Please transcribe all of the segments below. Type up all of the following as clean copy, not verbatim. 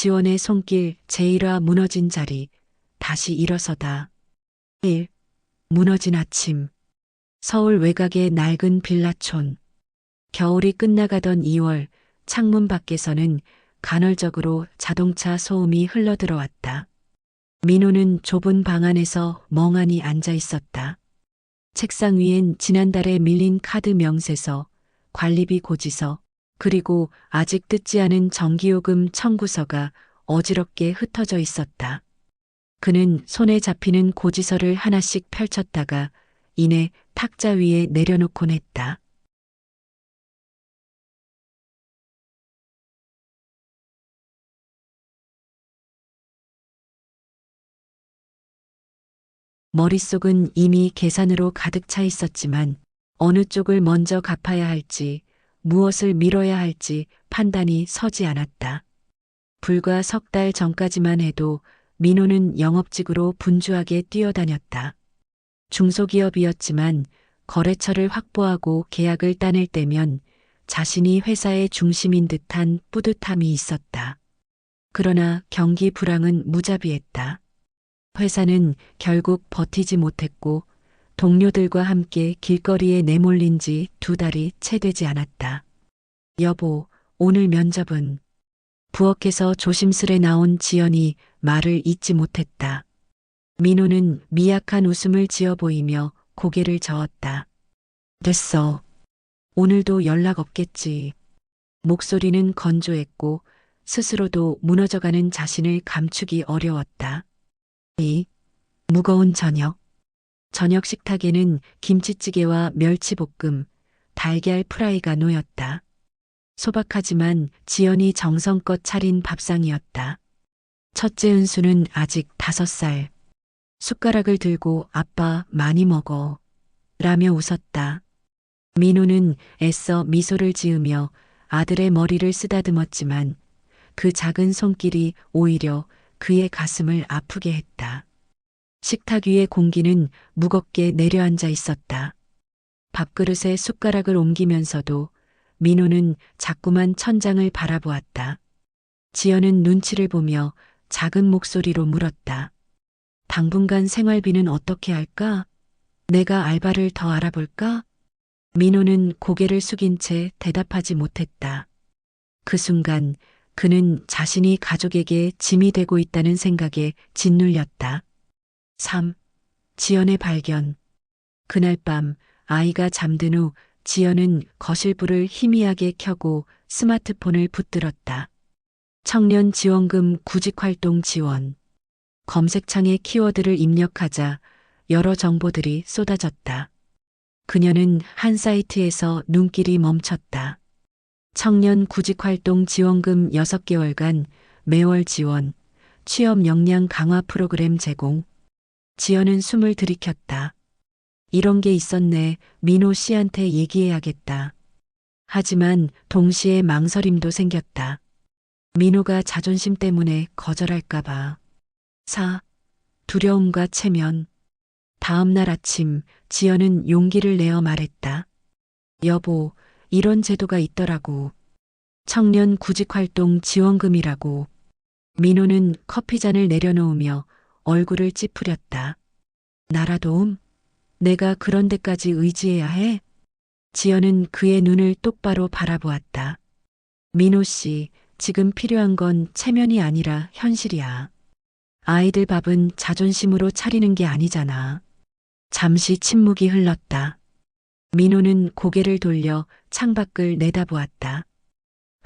지원의 손길 제1화 무너진 자리 다시 일어서다. 1. 무너진 아침. 서울 외곽의 낡은 빌라촌. 겨울이 끝나가던 2월 창문 밖에서는 간헐적으로 자동차 소음이 흘러들어왔다. 민호는 좁은 방 안에서 멍하니 앉아 있었다. 책상 위엔 지난달에 밀린 카드 명세서, 관리비 고지서, 그리고 아직 뜯지 않은 전기요금 청구서가 어지럽게 흩어져 있었다. 그는 손에 잡히는 고지서를 하나씩 펼쳤다가 이내 탁자 위에 내려놓곤 했다. 머릿속은 이미 계산으로 가득 차 있었지만 어느 쪽을 먼저 갚아야 할지, 무엇을 미뤄야 할지 판단이 서지 않았다. 불과 석 달 전까지만 해도 민호는 영업직으로 분주하게 뛰어다녔다. 중소기업이었지만 거래처를 확보하고 계약을 따낼 때면 자신이 회사의 중심인 듯한 뿌듯함이 있었다. 그러나 경기 불황은 무자비했다. 회사는 결국 버티지 못했고 동료들과 함께 길거리에 내몰린 지 2달이 채 되지 않았다. 여보, 오늘 면접은? 부엌에서 조심스레 나온 지연이 말을 잇지 못했다. 민호는 미약한 웃음을 지어 보이며 고개를 저었다. 됐어. 오늘도 연락 없겠지. 목소리는 건조했고 스스로도 무너져가는 자신을 감추기 어려웠다. 이 무거운 저녁. 저녁 식탁에는 김치찌개와 멸치볶음, 달걀 프라이가 놓였다. 소박하지만 지연이 정성껏 차린 밥상이었다. 첫째 은수는 아직 5살. 숟가락을 들고 아빠 많이 먹어. 라며 웃었다. 민호는 애써 미소를 지으며 아들의 머리를 쓰다듬었지만 그 작은 손길이 오히려 그의 가슴을 아프게 했다. 식탁 위의 공기는 무겁게 내려앉아 있었다. 밥그릇에 숟가락을 옮기면서도 민호는 자꾸만 천장을 바라보았다. 지연은 눈치를 보며 작은 목소리로 물었다. 당분간 생활비는 어떻게 할까? 내가 알바를 더 알아볼까? 민호는 고개를 숙인 채 대답하지 못했다. 그 순간 그는 자신이 가족에게 짐이 되고 있다는 생각에 짓눌렸다. 3. 지연의 발견. 그날 밤 아이가 잠든 후 지연은 거실불을 희미하게 켜고 스마트폰을 붙들었다. 청년 지원금 구직활동 지원. 검색창에 키워드를 입력하자 여러 정보들이 쏟아졌다. 그녀는 한 사이트에서 눈길이 멈췄다. 청년 구직활동 지원금 6개월간 매월 지원, 취업 역량 강화 프로그램 제공. 지연은 숨을 들이켰다. 이런 게 있었네. 민호 씨한테 얘기해야겠다. 하지만 동시에 망설임도 생겼다. 민호가 자존심 때문에 거절할까봐. 4. 두려움과 체면. 다음 날 아침 지연은 용기를 내어 말했다. 여보, 이런 제도가 있더라고. 청년 구직활동 지원금이라고. 민호는 커피잔을 내려놓으며 얼굴을 찌푸렸다. 나라도움? 내가 그런 데까지 의지해야 해? 지연은 그의 눈을 똑바로 바라보았다. 민호 씨, 지금 필요한 건 체면이 아니라 현실이야. 아이들 밥은 자존심으로 차리는 게 아니잖아. 잠시 침묵이 흘렀다. 민호는 고개를 돌려 창밖을 내다보았다.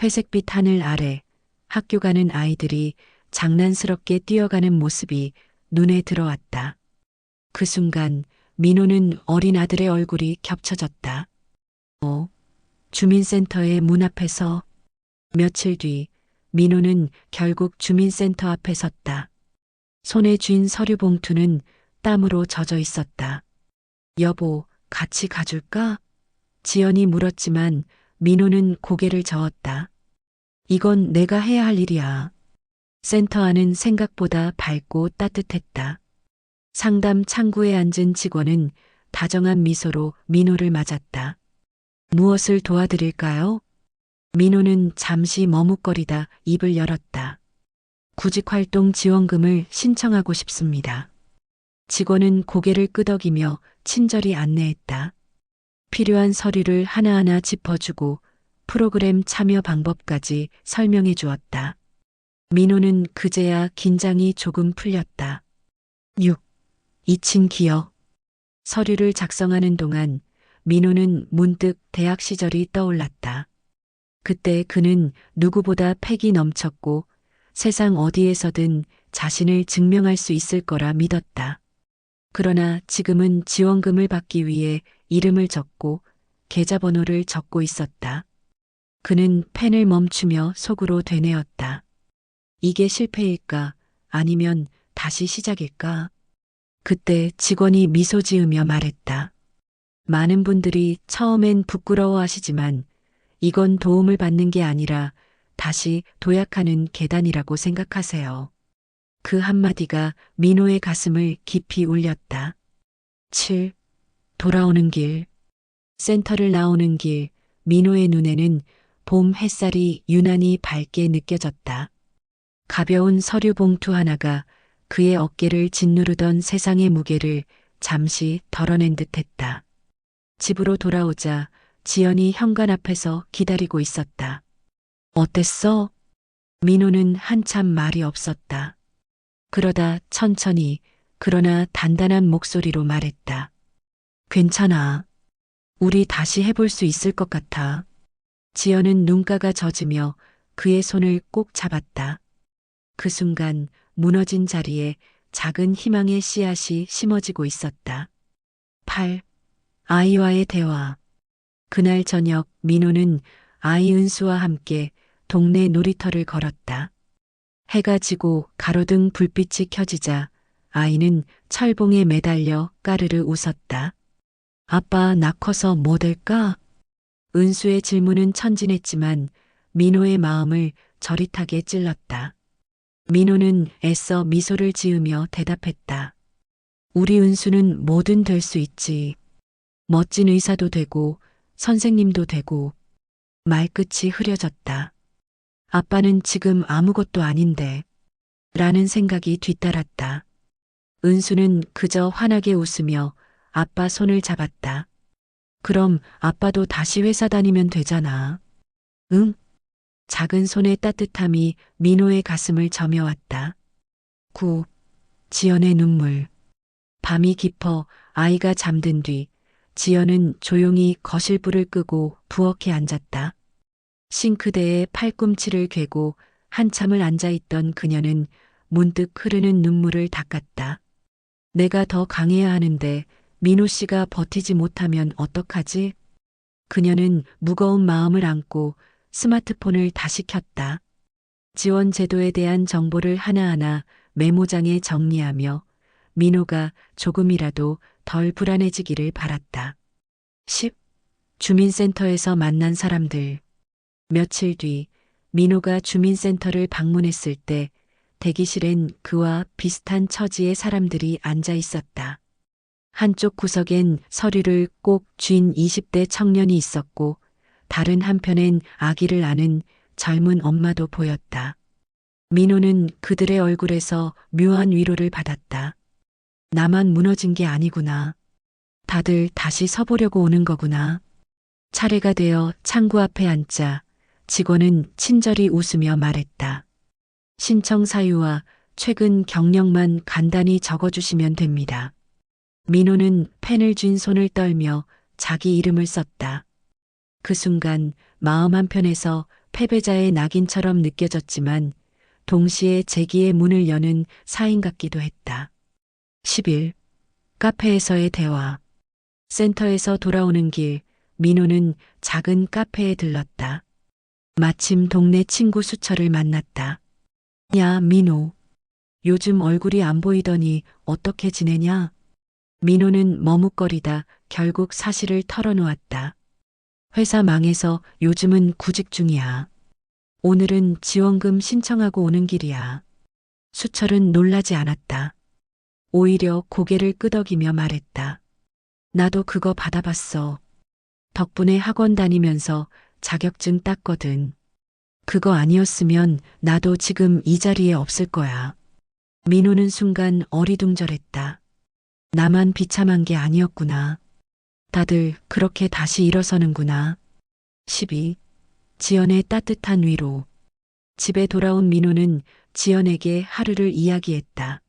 회색빛 하늘 아래 학교 가는 아이들이 장난스럽게 뛰어가는 모습이 눈에 들어왔다. 그 순간 민호는 어린 아들의 얼굴이 겹쳐졌다. 주민센터의 문 앞에서. 며칠 뒤 민호는 결국 주민센터 앞에 섰다. 손에 쥔 서류 봉투는 땀으로 젖어 있었다. 여보, 같이 가줄까? 지연이 물었지만 민호는 고개를 저었다. 이건 내가 해야 할 일이야. 센터 안은 생각보다 밝고 따뜻했다. 상담 창구에 앉은 직원은 다정한 미소로 민호를 맞았다. 무엇을 도와드릴까요? 민호는 잠시 머뭇거리다 입을 열었다. 구직활동 지원금을 신청하고 싶습니다. 직원은 고개를 끄덕이며 친절히 안내했다. 필요한 서류를 하나하나 짚어주고 프로그램 참여 방법까지 설명해 주었다. 민호는 그제야 긴장이 조금 풀렸다. 6. 2층 기억. 서류를 작성하는 동안 민호는 문득 대학 시절이 떠올랐다. 그때 그는 누구보다 패기 넘쳤고 세상 어디에서든 자신을 증명할 수 있을 거라 믿었다. 그러나 지금은 지원금을 받기 위해 이름을 적고 계좌번호를 적고 있었다. 그는 펜을 멈추며 속으로 되뇌었다. 이게 실패일까? 아니면 다시 시작일까? 그때 직원이 미소 지으며 말했다. 많은 분들이 처음엔 부끄러워하시지만 이건 도움을 받는 게 아니라 다시 도약하는 계단이라고 생각하세요. 그 한마디가 민호의 가슴을 깊이 울렸다. 7. 돌아오는 길. 센터를 나오는 길, 민호의 눈에는 봄 햇살이 유난히 밝게 느껴졌다. 가벼운 서류 봉투 하나가 그의 어깨를 짓누르던 세상의 무게를 잠시 덜어낸 듯했다. 집으로 돌아오자 지연이 현관 앞에서 기다리고 있었다. 어땠어? 민호는 한참 말이 없었다. 그러다 천천히 그러나 단단한 목소리로 말했다. 괜찮아. 우리 다시 해볼 수 있을 것 같아. 지연은 눈가가 젖으며 그의 손을 꼭 잡았다. 그 순간 무너진 자리에 작은 희망의 씨앗이 심어지고 있었다. 8. 아이와의 대화. 그날 저녁 민호는 아이 은수와 함께 동네 놀이터를 걸었다. 해가 지고 가로등 불빛이 켜지자 아이는 철봉에 매달려 까르르 웃었다. 아빠 나 커서 뭐 될까? 은수의 질문은 천진했지만 민호의 마음을 저릿하게 찔렀다. 민호는 애써 미소를 지으며 대답했다. 우리 은수는 뭐든 될 수 있지. 멋진 의사도 되고 선생님도 되고. 말끝이 흐려졌다. 아빠는 지금 아무것도 아닌데. 라는 생각이 뒤따랐다. 은수는 그저 환하게 웃으며 아빠 손을 잡았다. 그럼 아빠도 다시 회사 다니면 되잖아. 응? 작은 손의 따뜻함이 민호의 가슴을 저며왔다. 9. 지연의 눈물. 밤이 깊어 아이가 잠든 뒤 지연은 조용히 거실불을 끄고 부엌에 앉았다. 싱크대에 팔꿈치를 괴고 한참을 앉아있던 그녀는 문득 흐르는 눈물을 닦았다. 내가 더 강해야 하는데 민호 씨가 버티지 못하면 어떡하지? 그녀는 무거운 마음을 안고 스마트폰을 다시 켰다. 지원 제도에 대한 정보를 하나하나 메모장에 정리하며 민호가 조금이라도 덜 불안해지기를 바랐다. 10. 주민센터에서 만난 사람들. 며칠 뒤 민호가 주민센터를 방문했을 때 대기실엔 그와 비슷한 처지의 사람들이 앉아 있었다. 한쪽 구석엔 서류를 꼭 쥔 20대 청년이 있었고 다른 한편엔 아기를 안은 젊은 엄마도 보였다. 민호는 그들의 얼굴에서 묘한 위로를 받았다. 나만 무너진 게 아니구나. 다들 다시 서보려고 오는 거구나. 차례가 되어 창구 앞에 앉자 직원은 친절히 웃으며 말했다. 신청 사유와 최근 경력만 간단히 적어주시면 됩니다. 민호는 펜을 쥔 손을 떨며 자기 이름을 썼다. 그 순간 마음 한편에서 패배자의 낙인처럼 느껴졌지만 동시에 재기의 문을 여는 사인 같기도 했다. 10일 카페에서의 대화. 센터에서 돌아오는 길 민호는 작은 카페에 들렀다. 마침 동네 친구 수철을 만났다. 야 민호. 요즘 얼굴이 안 보이더니 어떻게 지내냐? 민호는 머뭇거리다 결국 사실을 털어놓았다. 회사 망해서 요즘은 구직 중이야. 오늘은 지원금 신청하고 오는 길이야. 수철은 놀라지 않았다. 오히려 고개를 끄덕이며 말했다. 나도 그거 받아봤어. 덕분에 학원 다니면서 자격증 땄거든. 그거 아니었으면 나도 지금 이 자리에 없을 거야. 민호는 순간 어리둥절했다. 나만 비참한 게 아니었구나. 다들 그렇게 다시 일어서는구나. 12. 지연의 따뜻한 위로. 집에 돌아온 민호는 지연에게 하루를 이야기했다.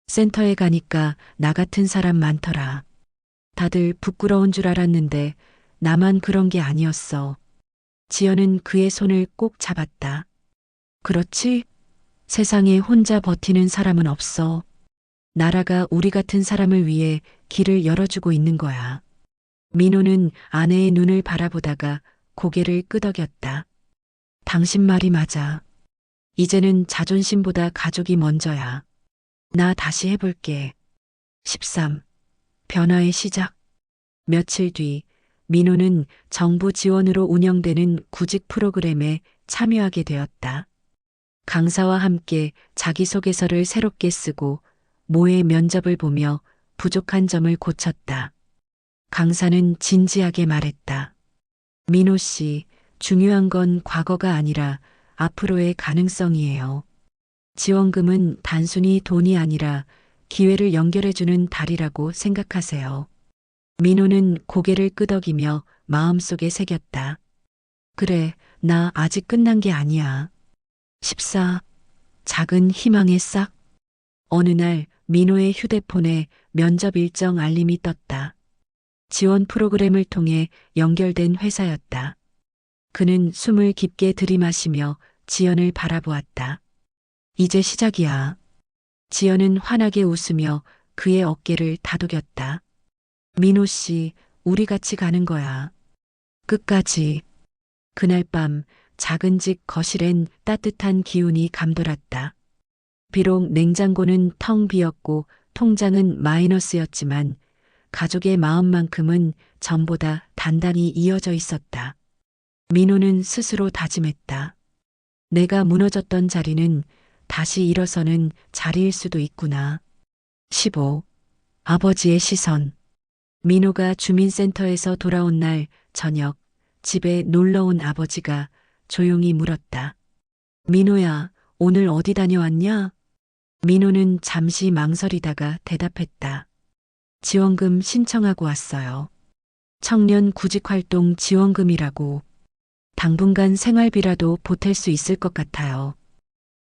센터에 가니까 나 같은 사람 많더라. 다들 부끄러운 줄 알았는데 나만 그런 게 아니었어. 지연은 그의 손을 꼭 잡았다. 그렇지? 세상에 혼자 버티는 사람은 없어. 나라가 우리 같은 사람을 위해 길을 열어주고 있는 거야. 민호는 아내의 눈을 바라보다가 고개를 끄덕였다. 당신 말이 맞아. 이제는 자존심보다 가족이 먼저야. 나 다시 해볼게. 13. 변화의 시작. 며칠 뒤 민호는 정부 지원으로 운영되는 구직 프로그램에 참여하게 되었다. 강사와 함께 자기소개서를 새롭게 쓰고 모의 면접을 보며 부족한 점을 고쳤다. 강사는 진지하게 말했다. 민호 씨, 중요한 건 과거가 아니라 앞으로의 가능성이에요. 지원금은 단순히 돈이 아니라 기회를 연결해주는 다리라고 생각하세요. 민호는 고개를 끄덕이며 마음속에 새겼다. 그래, 나 아직 끝난 게 아니야. 14. 작은 희망의 싹. 어느 날 민호의 휴대폰에 면접 일정 알림이 떴다. 지원 프로그램을 통해 연결된 회사였다. 그는 숨을 깊게 들이마시며 지연을 바라보았다. 이제 시작이야. 지연은 환하게 웃으며 그의 어깨를 다독였다. 민호 씨, 우리 같이 가는 거야. 끝까지. 그날 밤 작은 집 거실엔 따뜻한 기운이 감돌았다. 비록 냉장고는 텅 비었고 통장은 마이너스였지만 가족의 마음만큼은 전보다 단단히 이어져 있었다. 민호는 스스로 다짐했다. 내가 무너졌던 자리는 다시 일어서는 자리일 수도 있구나. 15. 아버지의 시선. 민호가 주민센터에서 돌아온 날 저녁 집에 놀러 온 아버지가 조용히 물었다. 민호야, 오늘 어디 다녀왔냐? 민호는 잠시 망설이다가 대답했다. 지원금 신청하고 왔어요. 청년 구직활동 지원금이라고. 당분간 생활비라도 보탤 수 있을 것 같아요.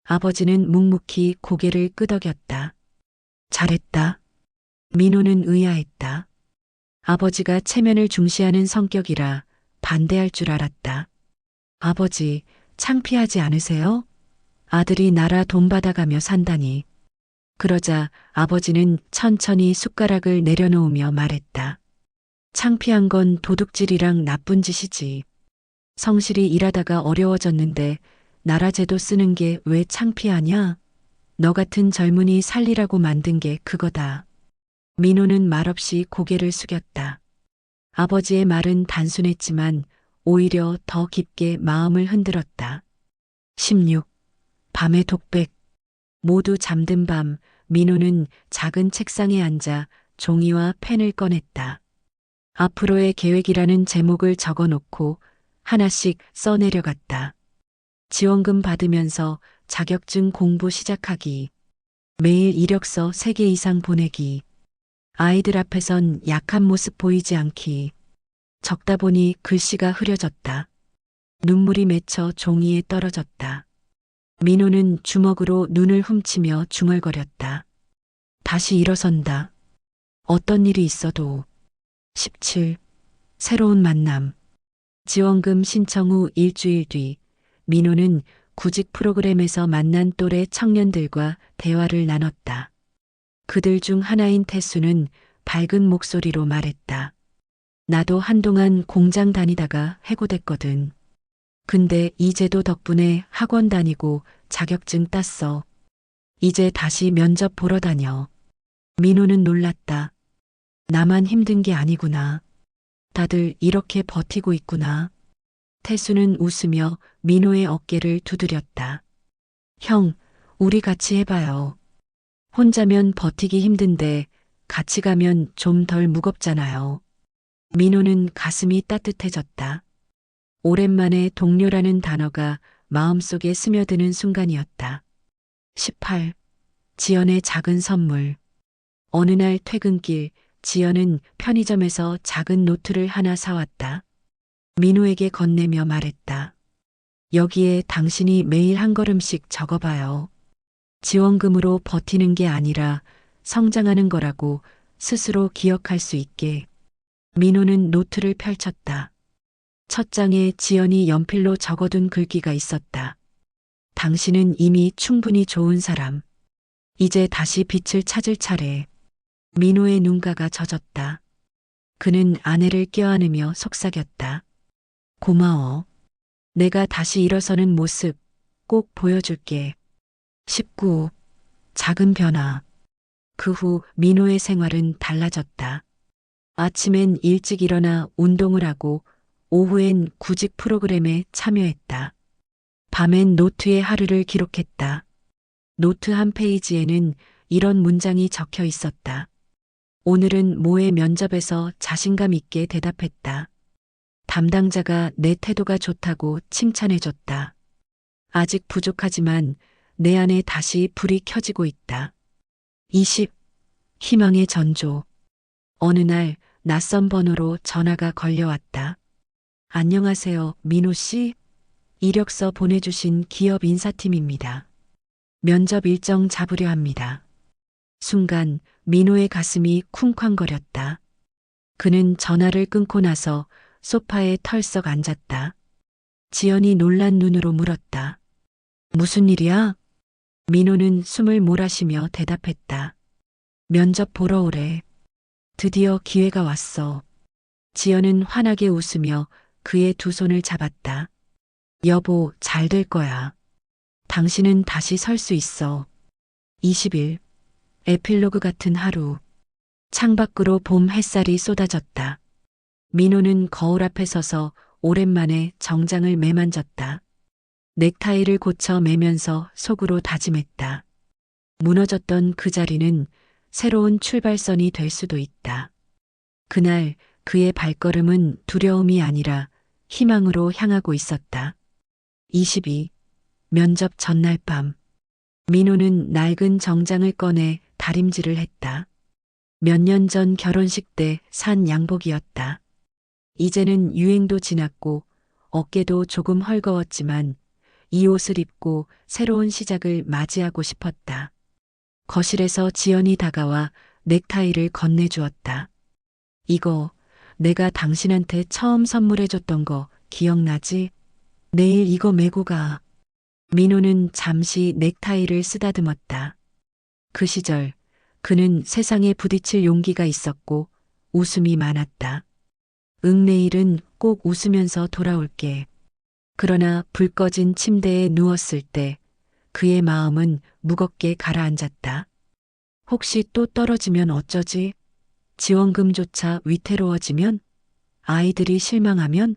아버지는 묵묵히 고개를 끄덕였다. 잘했다. 민호는 의아했다. 아버지가 체면을 중시하는 성격이라 반대할 줄 알았다. 아버지, 창피하지 않으세요? 아들이 나라 돈 받아가며 산다니. 그러자 아버지는 천천히 숟가락을 내려놓으며 말했다. 창피한 건 도둑질이랑 나쁜 짓이지. 성실히 일하다가 어려워졌는데 나라 제도 쓰는 게 왜 창피하냐? 너 같은 젊은이 살리라고 만든 게 그거다. 민호는 말없이 고개를 숙였다. 아버지의 말은 단순했지만 오히려 더 깊게 마음을 흔들었다. 16. 밤의 독백. 모두 잠든 밤, 민호는 작은 책상에 앉아 종이와 펜을 꺼냈다. 앞으로의 계획이라는 제목을 적어놓고 하나씩 써내려갔다. 지원금 받으면서 자격증 공부 시작하기. 매일 이력서 3개 이상 보내기. 아이들 앞에선 약한 모습 보이지 않기. 적다 보니 글씨가 흐려졌다. 눈물이 맺혀 종이에 떨어졌다. 민호는 주먹으로 눈을 훔치며 중얼거렸다. 다시 일어선다. 어떤 일이 있어도. 17. 새로운 만남. 지원금 신청 후 일주일 뒤 민호는 구직 프로그램에서 만난 또래 청년들과 대화를 나눴다. 그들 중 하나인 태수는 밝은 목소리로 말했다. 나도 한동안 공장 다니다가 해고됐거든. 근데 이 제도 덕분에 학원 다니고 자격증 땄어. 이제 다시 면접 보러 다녀. 민호는 놀랐다. 나만 힘든 게 아니구나. 다들 이렇게 버티고 있구나. 태수는 웃으며 민호의 어깨를 두드렸다. 형, 우리 같이 해봐요. 혼자면 버티기 힘든데 같이 가면 좀 덜 무겁잖아요. 민호는 가슴이 따뜻해졌다. 오랜만에 동료라는 단어가 마음속에 스며드는 순간이었다. 18. 지연의 작은 선물. 어느 날 퇴근길, 지연은 편의점에서 작은 노트를 하나 사왔다. 민호에게 건네며 말했다. 여기에 당신이 매일 한 걸음씩 적어봐요. 지원금으로 버티는 게 아니라 성장하는 거라고 스스로 기억할 수 있게. 민호는 노트를 펼쳤다. 첫 장에 지연이 연필로 적어둔 글귀가 있었다. 당신은 이미 충분히 좋은 사람. 이제 다시 빛을 찾을 차례. 민호의 눈가가 젖었다. 그는 아내를 껴안으며 속삭였다. 고마워. 내가 다시 일어서는 모습 꼭 보여줄게. 19. 작은 변화. 그 후 민호의 생활은 달라졌다. 아침엔 일찍 일어나 운동을 하고 오후엔 구직 프로그램에 참여했다. 밤엔 노트에 하루를 기록했다. 노트 한 페이지에는 이런 문장이 적혀 있었다. 오늘은 모의 면접에서 자신감 있게 대답했다. 담당자가 내 태도가 좋다고 칭찬해줬다. 아직 부족하지만 내 안에 다시 불이 켜지고 있다. 20. 희망의 전조. 어느 날 낯선 번호로 전화가 걸려왔다. 안녕하세요, 민호 씨. 이력서 보내주신 기업 인사팀입니다. 면접 일정 잡으려 합니다. 순간 민호의 가슴이 쿵쾅거렸다. 그는 전화를 끊고 나서 소파에 털썩 앉았다. 지연이 놀란 눈으로 물었다. 무슨 일이야? 민호는 숨을 몰아쉬며 대답했다. 면접 보러 오래. 드디어 기회가 왔어. 지연은 환하게 웃으며 그의 두 손을 잡았다. 여보, 잘 될 거야. 당신은 다시 설 수 있어. 20일. 에필로그 같은 하루. 창밖으로 봄 햇살이 쏟아졌다. 민호는 거울 앞에 서서 오랜만에 정장을 매만졌다. 넥타이를 고쳐 매면서 속으로 다짐했다. 무너졌던 그 자리는 새로운 출발선이 될 수도 있다. 그날 그의 발걸음은 두려움이 아니라 희망으로 향하고 있었다. 22. 면접 전날 밤. 민호는 낡은 정장을 꺼내 다림질을 했다. 몇 년 전 결혼식 때 산 양복이었다. 이제는 유행도 지났고 어깨도 조금 헐거웠지만 이 옷을 입고 새로운 시작을 맞이하고 싶었다. 거실에서 지연이 다가와 넥타이를 건네주었다. 이거 내가 당신한테 처음 선물해줬던 거 기억나지? 내일 이거 메고 가. 민호는 잠시 넥타이를 쓰다듬었다. 그 시절 그는 세상에 부딪힐 용기가 있었고 웃음이 많았다. 응, 내일은 꼭 웃으면서 돌아올게. 그러나 불 꺼진 침대에 누웠을 때 그의 마음은 무겁게 가라앉았다. 혹시 또 떨어지면 어쩌지? 지원금조차 위태로워지면? 아이들이 실망하면?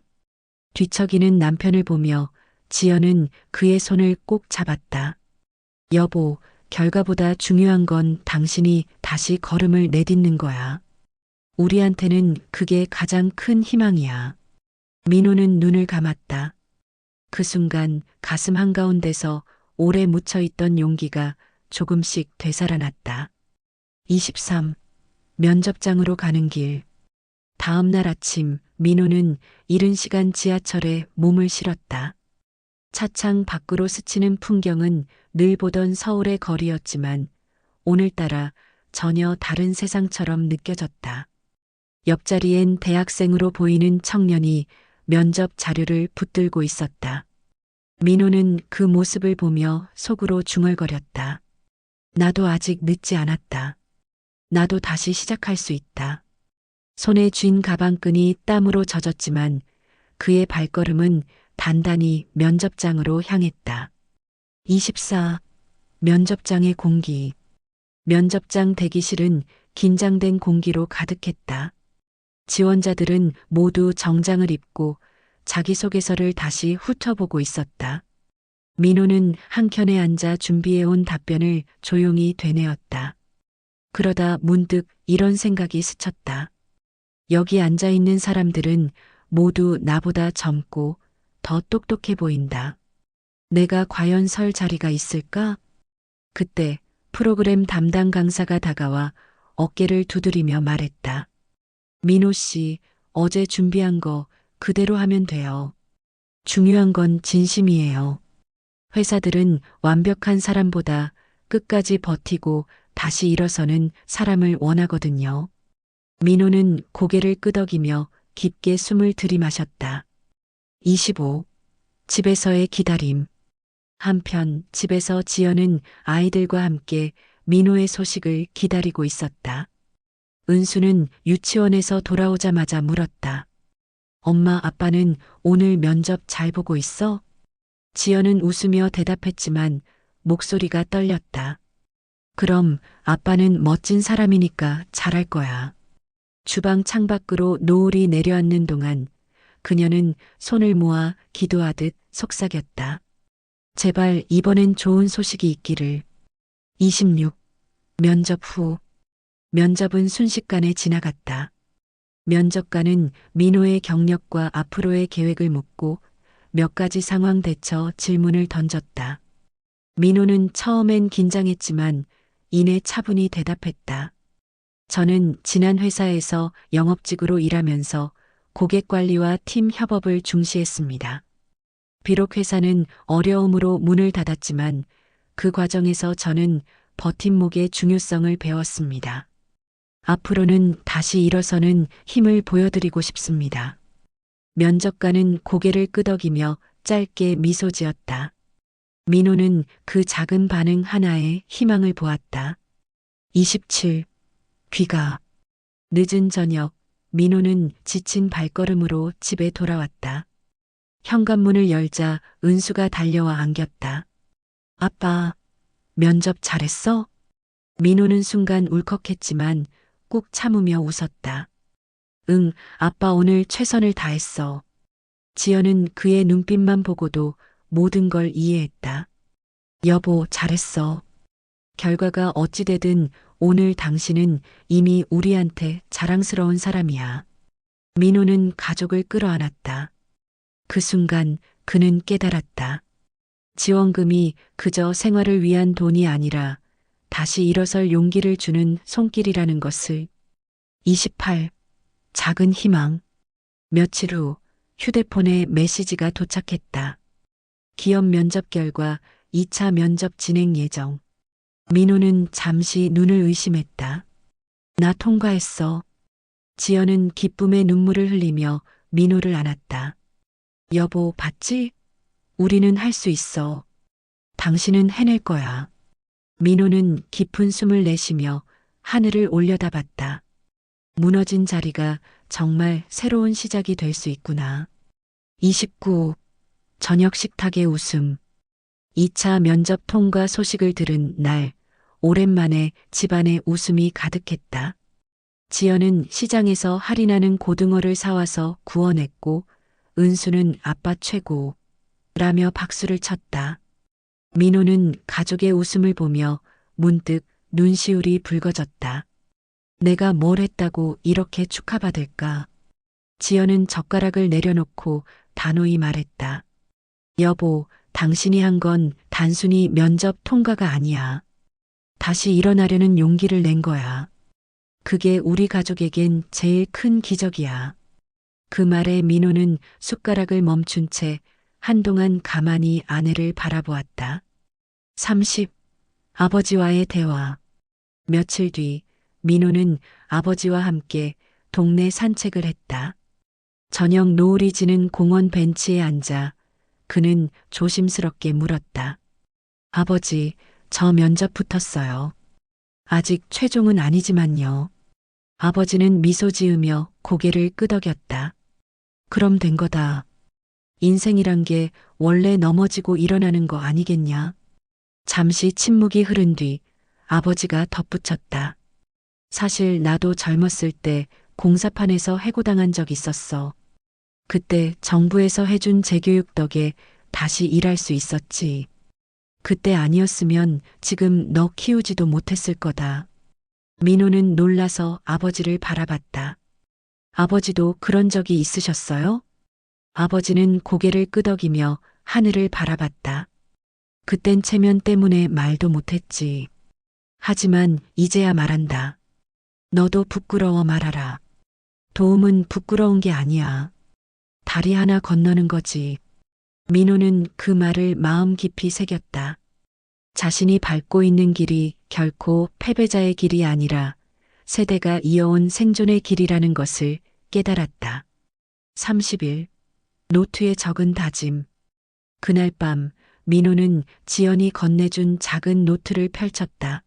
뒤척이는 남편을 보며 지연은 그의 손을 꼭 잡았다. 여보, 결과보다 중요한 건 당신이 다시 걸음을 내딛는 거야. 우리한테는 그게 가장 큰 희망이야. 민호는 눈을 감았다. 그 순간 가슴 한가운데서 오래 묻혀있던 용기가 조금씩 되살아났다. 23. 면접장으로 가는 길. 다음 날 아침 민호는 이른 시간 지하철에 몸을 실었다. 차창 밖으로 스치는 풍경은 늘 보던 서울의 거리였지만 오늘따라 전혀 다른 세상처럼 느껴졌다. 옆자리엔 대학생으로 보이는 청년이 면접 자료를 붙들고 있었다. 민호는 그 모습을 보며 속으로 중얼거렸다. 나도 아직 늦지 않았다. 나도 다시 시작할 수 있다. 손에 쥔 가방끈이 땀으로 젖었지만 그의 발걸음은 단단히 면접장으로 향했다. 24. 면접장의 공기. 면접장 대기실은 긴장된 공기로 가득했다. 지원자들은 모두 정장을 입고 자기소개서를 다시 훑어보고 있었다. 민호는 한켠에 앉아 준비해온 답변을 조용히 되뇌었다. 그러다 문득 이런 생각이 스쳤다. 여기 앉아있는 사람들은 모두 나보다 젊고 더 똑똑해 보인다. 내가 과연 설 자리가 있을까? 그때 프로그램 담당 강사가 다가와 어깨를 두드리며 말했다. 민호 씨, 어제 준비한 거 그대로 하면 돼요. 중요한 건 진심이에요. 회사들은 완벽한 사람보다 끝까지 버티고 다시 일어서는 사람을 원하거든요. 민호는 고개를 끄덕이며 깊게 숨을 들이마셨다. 25. 집에서의 기다림. 한편 집에서 지연은 아이들과 함께 민호의 소식을 기다리고 있었다. 은수는 유치원에서 돌아오자마자 물었다. 엄마, 아빠는 오늘 면접 잘 보고 있어? 지연은 웃으며 대답했지만 목소리가 떨렸다. 그럼 아빠는 멋진 사람이니까 잘할 거야. 주방 창밖으로 노을이 내려앉는 동안 그녀는 손을 모아 기도하듯 속삭였다. 제발 이번엔 좋은 소식이 있기를. 26. 면접 후. 면접은 순식간에 지나갔다. 면접관은 민호의 경력과 앞으로의 계획을 묻고 몇 가지 상황 대처 질문을 던졌다. 민호는 처음엔 긴장했지만 이내 차분히 대답했다. 저는 지난 회사에서 영업직으로 일하면서 고객 관리와 팀 협업을 중시했습니다. 비록 회사는 어려움으로 문을 닫았지만 그 과정에서 저는 버팀목의 중요성을 배웠습니다. 앞으로는 다시 일어서는 힘을 보여드리고 싶습니다. 면접관은 고개를 끄덕이며 짧게 미소 지었다. 민호는 그 작은 반응 하나에 희망을 보았다. 27. 귀가. 늦은 저녁, 민호는 지친 발걸음으로 집에 돌아왔다. 현관문을 열자 은수가 달려와 안겼다. 아빠, 면접 잘했어? 민호는 순간 울컥했지만 꾹 참으며 웃었다. 응, 아빠 오늘 최선을 다했어. 지연은 그의 눈빛만 보고도 모든 걸 이해했다. 여보, 잘했어. 결과가 어찌되든 오늘 당신은 이미 우리한테 자랑스러운 사람이야. 민호는 가족을 끌어안았다. 그 순간 그는 깨달았다. 지원금이 그저 생활을 위한 돈이 아니라 다시 일어설 용기를 주는 손길이라는 것을. 28. 작은 희망. 며칠 후 휴대폰에 메시지가 도착했다. 기업 면접 결과 2차 면접 진행 예정. 민호는 잠시 눈을 의심했다. 나 통과했어. 지연은 기쁨의 눈물을 흘리며 민호를 안았다. 여보, 봤지? 우리는 할 수 있어. 당신은 해낼 거야. 민호는 깊은 숨을 내쉬며 하늘을 올려다봤다. 무너진 자리가 정말 새로운 시작이 될 수 있구나. 29. 저녁 식탁의 웃음. 2차 면접 통과 소식을 들은 날, 오랜만에 집안에 웃음이 가득했다. 지연은 시장에서 할인하는 고등어를 사와서 구워냈고, 은수는 아빠 최고, 라며 박수를 쳤다. 민호는 가족의 웃음을 보며 문득 눈시울이 붉어졌다. 내가 뭘 했다고 이렇게 축하받을까? 지연은 젓가락을 내려놓고 단호히 말했다. 여보, 당신이 한 건 단순히 면접 통과가 아니야. 다시 일어나려는 용기를 낸 거야. 그게 우리 가족에겐 제일 큰 기적이야. 그 말에 민호는 숟가락을 멈춘 채 한동안 가만히 아내를 바라보았다. 30. 아버지와의 대화. 며칠 뒤 민호는 아버지와 함께 동네 산책을 했다. 저녁 노을이 지는 공원 벤치에 앉아 그는 조심스럽게 물었다. 아버지, 저 면접 붙었어요. 아직 최종은 아니지만요. 아버지는 미소 지으며 고개를 끄덕였다. 그럼 된 거다. 인생이란 게 원래 넘어지고 일어나는 거 아니겠냐? 잠시 침묵이 흐른 뒤 아버지가 덧붙였다. 사실 나도 젊었을 때 공사판에서 해고당한 적 있었어. 그때 정부에서 해준 재교육 덕에 다시 일할 수 있었지. 그때 아니었으면 지금 너 키우지도 못했을 거다. 민호는 놀라서 아버지를 바라봤다. 아버지도 그런 적이 있으셨어요? 아버지는 고개를 끄덕이며 하늘을 바라봤다. 그땐 체면 때문에 말도 못했지. 하지만 이제야 말한다. 너도 부끄러워 말하라. 도움은 부끄러운 게 아니야. 다리 하나 건너는 거지. 민호는 그 말을 마음 깊이 새겼다. 자신이 밟고 있는 길이 결코 패배자의 길이 아니라 세대가 이어온 생존의 길이라는 것을 깨달았다. 30일. 노트에 적은 다짐. 그날 밤 민호는 지연이 건네준 작은 노트를 펼쳤다.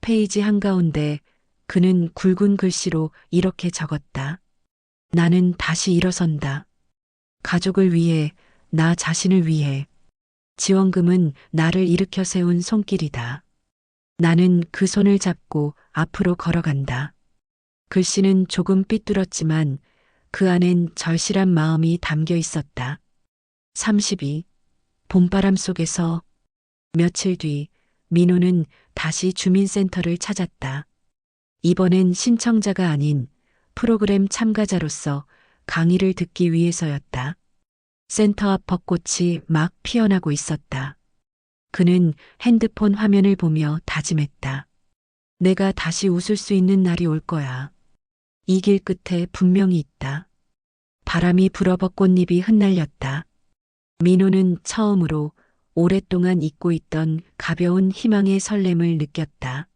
페이지 한가운데 그는 굵은 글씨로 이렇게 적었다. 나는 다시 일어선다. 가족을 위해, 나 자신을 위해. 지원금은 나를 일으켜 세운 손길이다. 나는 그 손을 잡고 앞으로 걸어간다. 글씨는 조금 삐뚤었지만 그 안엔 절실한 마음이 담겨 있었다. 32. 봄바람 속에서 며칠 뒤 민호는 다시 주민센터를 찾았다. 이번엔 신청자가 아닌 프로그램 참가자로서 강의를 듣기 위해서였다. 센터 앞 벚꽃이 막 피어나고 있었다. 그는 핸드폰 화면을 보며 다짐했다. 내가 다시 웃을 수 있는 날이 올 거야. 이 길 끝에 분명히 있다. 바람이 불어 벚꽃잎이 흩날렸다. 민호는 처음으로 오랫동안 잊고 있던 가벼운 희망의 설렘을 느꼈다.